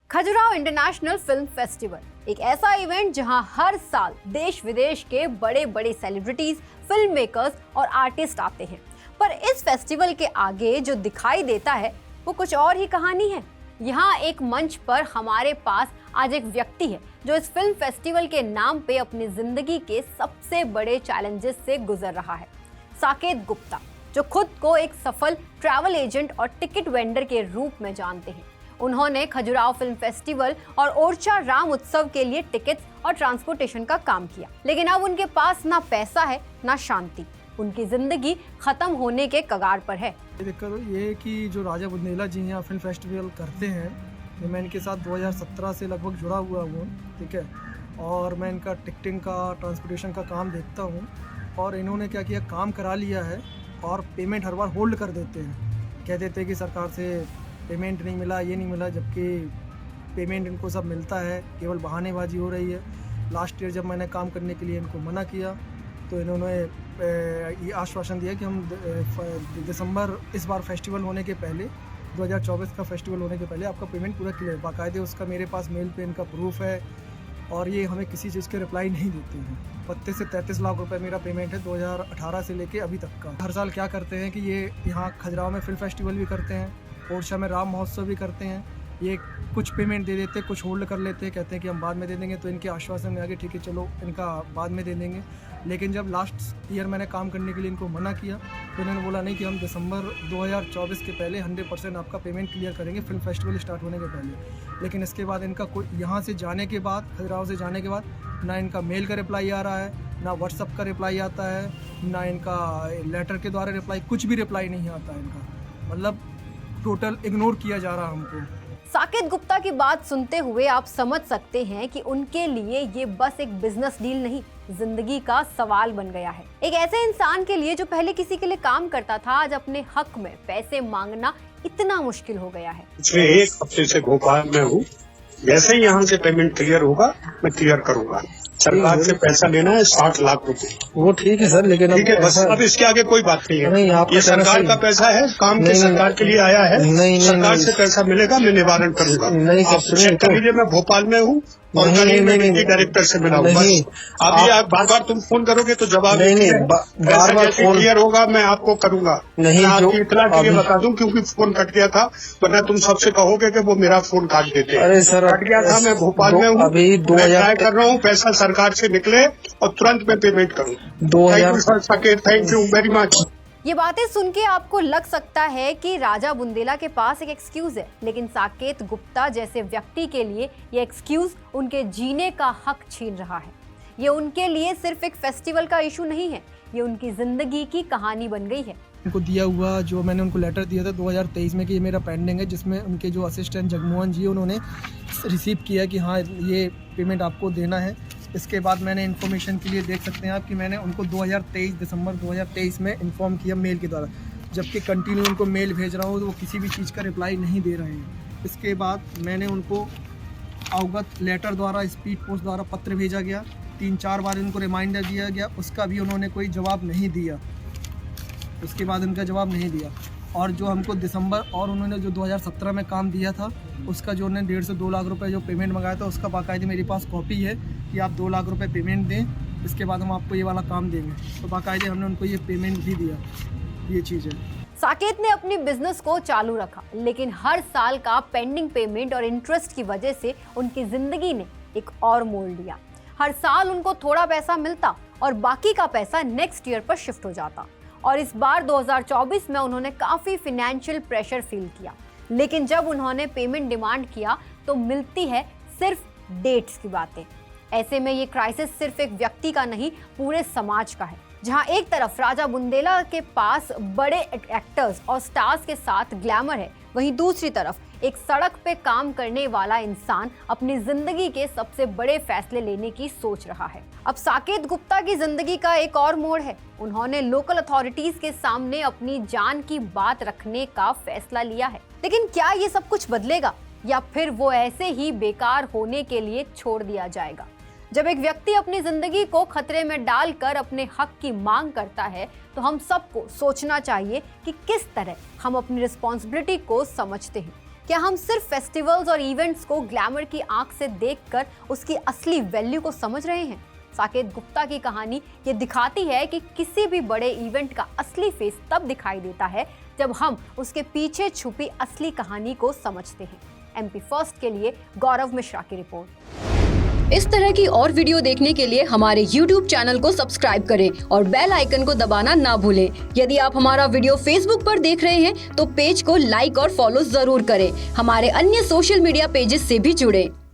Khajuraho international film festival एक ऐसा event जहां हर साल देश विदेश के बड़े बड़े सेलिब्रिटीज, फिल्म मेकर्स और आर्टिस्ट आते हैं। पर इस फेस्टिवल के आगे जो दिखाई देता है वो कुछ और ही कहानी है। यहाँ एक मंच पर हमारे पास आज एक व्यक्ति है जो इस फिल्म फेस्टिवल के नाम पे अपनी जिंदगी के सबसे बड़े चैलेंजेस से गुजर रहा है। साकेत गुप्ता, जो खुद को एक सफल ट्रैवल एजेंट और टिकट वेंडर के रूप में जानते हैं। उन्होंने खजुराहो फिल्म फेस्टिवल और ओरछा राम उत्सव के लिए टिकट्स और ट्रांसपोर्टेशन का काम किया, लेकिन अब उनके पास ना पैसा है ना शांति। उनकी जिंदगी खत्म होने के कगार पर है। दिक्कत ये है कि जो राजा बुंदेला जी यहाँ फिल्म फेस्टिवल करते हैं, मैं इनके साथ 2017 से लगभग जुड़ा हुआ हूँ, ठीक है। और मैं इनका टिकटिंग का, ट्रांसपोर्टेशन का काम देखता हूँ। और इन्होंने क्या किया, काम करा लिया है और पेमेंट हर बार होल्ड कर देते हैं। कह देते हैं कि सरकार से पेमेंट नहीं मिला, ये नहीं मिला, जबकि पेमेंट इनको सब मिलता है। केवल बहानेबाजी हो रही है। लास्ट ईयर जब मैंने काम करने के लिए इनको मना किया तो इन्होंने ये आश्वासन दिया कि हम दिसंबर, इस बार फेस्टिवल होने के पहले, 2024 का फेस्टिवल होने के पहले आपका पेमेंट पूरा क्लियर। बाकायदे उसका मेरे पास मेल पे इनका प्रूफ है और ये हमें किसी चीज़ के रिप्लाई नहीं देते हैं। 32 से 33 लाख रुपए मेरा पेमेंट है 2018 से लेके अभी तक का। हर साल क्या करते हैं कि ये यहाँ खजुराहो में फिल्म फेस्टिवल भी करते हैं, ओरछा में राम महोत्सव भी करते हैं। ये कुछ पेमेंट दे देते, कुछ होल्ड कर लेते हैं, कहते हैं कि हम बाद में दे देंगे। तो इनके आश्वासन में आगे ठीक है चलो इनका बाद में दे देंगे। लेकिन जब लास्ट ईयर मैंने काम करने के लिए इनको मना किया तो इन्होंने बोला नहीं कि हम दिसंबर 2024 के पहले 100% आपका पेमेंट क्लियर करेंगे फिल्म फेस्टिवल स्टार्ट होने के पहले। लेकिन इसके बाद इनका कोई, यहाँ से जाने के बाद, खजुराहो से जाने के बाद, ना इनका मेल का रिप्लाई आ रहा है, ना व्हाट्सअप का रिप्लाई आता है, ना इनका लेटर के द्वारा रिप्लाई, कुछ भी रिप्लाई नहीं आता है इनका। मतलब टोटल इग्नोर किया जा रहा है हमको। साकेत गुप्ता की बात सुनते हुए आप समझ सकते हैं कि उनके लिए ये बस एक बिजनेस डील नहीं, जिंदगी का सवाल बन गया है। एक ऐसे इंसान के लिए जो पहले किसी के लिए काम करता था, आज अपने हक में पैसे मांगना इतना मुश्किल हो गया है। पिछले एक हफ्ते से भोपाल में हूँ। जैसे ही यहाँ से पेमेंट क्लियर होगा मैं क्लियर करूँगा। सरकार से पैसा लेना है 60 लाख रुपए। वो ठीक है सर, लेकिन ठीक है, बस अब इसके आगे कोई बात नहीं है। ये सरकार का पैसा है, काम के सरकार के लिए आया है। सरकार से पैसा मिलेगा, मैं निवारण करूंगा। चेक कर लीजिए, मैं भोपाल में हूँ और मैं डायरेक्टर से मिला हूँ। बस अभी आप बार बार तुम फोन करोगे तो जवाब बार बार क्लियर होगा मैं आपको करूंगा। नहीं, आपकी इतना के लिए बता दूं क्योंकि फोन कट गया था, वरना तुम सबसे कहोगे कि वो मेरा फोन काट देते। अरे सर, कट गया था, मैं भोपाल में हूँ, अभी 2000 कर रहा हूँ पैसा सरकार से निकले और तुरंत मैं पेमेंट करूँ। 2000 थैंक यू वेरी मच। ये बातें सुन के आपको लग सकता है कि राजा बुंदेला के पास एक एक्सक्यूज है, लेकिन साकेत गुप्ता जैसे व्यक्ति के लिए ये एक्सक्यूज उनके जीने का हक छीन रहा है। ये उनके लिए सिर्फ एक फेस्टिवल का इशू नहीं है, ये उनकी जिंदगी की कहानी बन गई है। उनको दिया हुआ, जो मैंने उनको लेटर दिया था 2023 में कि ये मेरा पेंडिंग है, जिसमें उनके जो असिस्टेंट जगमोहन जी, उन्होंने रिसीव किया कि हाँ ये पेमेंट आपको देना है। इसके बाद मैंने इन्फॉर्मेशन के लिए देख सकते हैं आप कि मैंने उनको 2023 दिसंबर 2023 में इन्फॉर्म किया मेल के द्वारा, जबकि कंटिन्यू उनको मेल भेज रहा हूँ तो वो किसी भी चीज़ का रिप्लाई नहीं दे रहे हैं। इसके बाद मैंने उनको अवगत लेटर द्वारा, स्पीड पोस्ट द्वारा पत्र भेजा गया, 3-4 बार उनको रिमाइंडर दिया गया, उसका भी उन्होंने कोई जवाब नहीं दिया। उसके बाद उनका जवाब नहीं दिया। और जो हमको दिसंबर, और उन्होंने जो 2017 में काम दिया था उसका जो उन्होंने 1.5 से 2 लाख रुपए जो पेमेंट मंगाया था, उसका बाकायदे मेरे पास कॉपी है कि आप 2 लाख रुपए पेमेंट दें, इसके बाद हम आपको ये वाला काम देंगे। तो बाकायदे हमने उनको ये पेमेंट भी दिया। ये चीज़ है। साकेत ने अपनी बिजनेस को चालू रखा, लेकिन हर साल का पेंडिंग पेमेंट और इंटरेस्ट की वजह से उनकी जिंदगी ने एक और मोड़ लिया। हर साल उनको थोड़ा पैसा मिलता और बाकी का पैसा नेक्स्ट ईयर पर शिफ्ट हो जाता। और इस बार 2024 में उन्होंने काफी फाइनेंशियल प्रेशर फील किया, लेकिन जब उन्होंने पेमेंट डिमांड किया तो मिलती है सिर्फ डेट्स की बातें। ऐसे में ये क्राइसिस सिर्फ एक व्यक्ति का नहीं, पूरे समाज का है, जहां एक तरफ राजा बुंदेला के पास बड़े एक्टर्स और स्टार्स के साथ ग्लैमर है, वहीं दूसरी तरफ एक सड़क पे काम करने वाला इंसान अपनी जिंदगी के सबसे बड़े फैसले लेने की सोच रहा है। अब साकेत गुप्ता की जिंदगी का एक और मोड़ है। उन्होंने लोकल अथॉरिटीज के सामने अपनी जान की बात रखने का फैसला लिया है। लेकिन क्या ये सब कुछ बदलेगा या फिर वो ऐसे ही बेकार होने के लिए छोड़ दिया जाएगा? जब एक व्यक्ति अपनी जिंदगी को खतरे में डालकर अपने हक की मांग करता है तो हम सबको सोचना चाहिए कि किस तरह हम अपनी रिस्पॉन्सिबिलिटी को समझते हैं। क्या हम सिर्फ फेस्टिवल्स और इवेंट्स को ग्लैमर की आंख से देखकर उसकी असली वैल्यू को समझ रहे हैं? साकेत गुप्ता की कहानी ये दिखाती है कि किसी भी बड़े इवेंट का असली फेस तब दिखाई देता है जब हम उसके पीछे छुपी असली कहानी को समझते हैं। MP फर्स्ट के लिए गौरव मिश्रा की रिपोर्ट। इस तरह की और वीडियो देखने के लिए हमारे YouTube चैनल को सब्सक्राइब करें और बेल आइकन को दबाना ना भूलें। यदि आप हमारा वीडियो Facebook पर देख रहे हैं तो पेज को लाइक और फॉलो जरूर करें। हमारे अन्य सोशल मीडिया पेजेस से भी जुड़ें।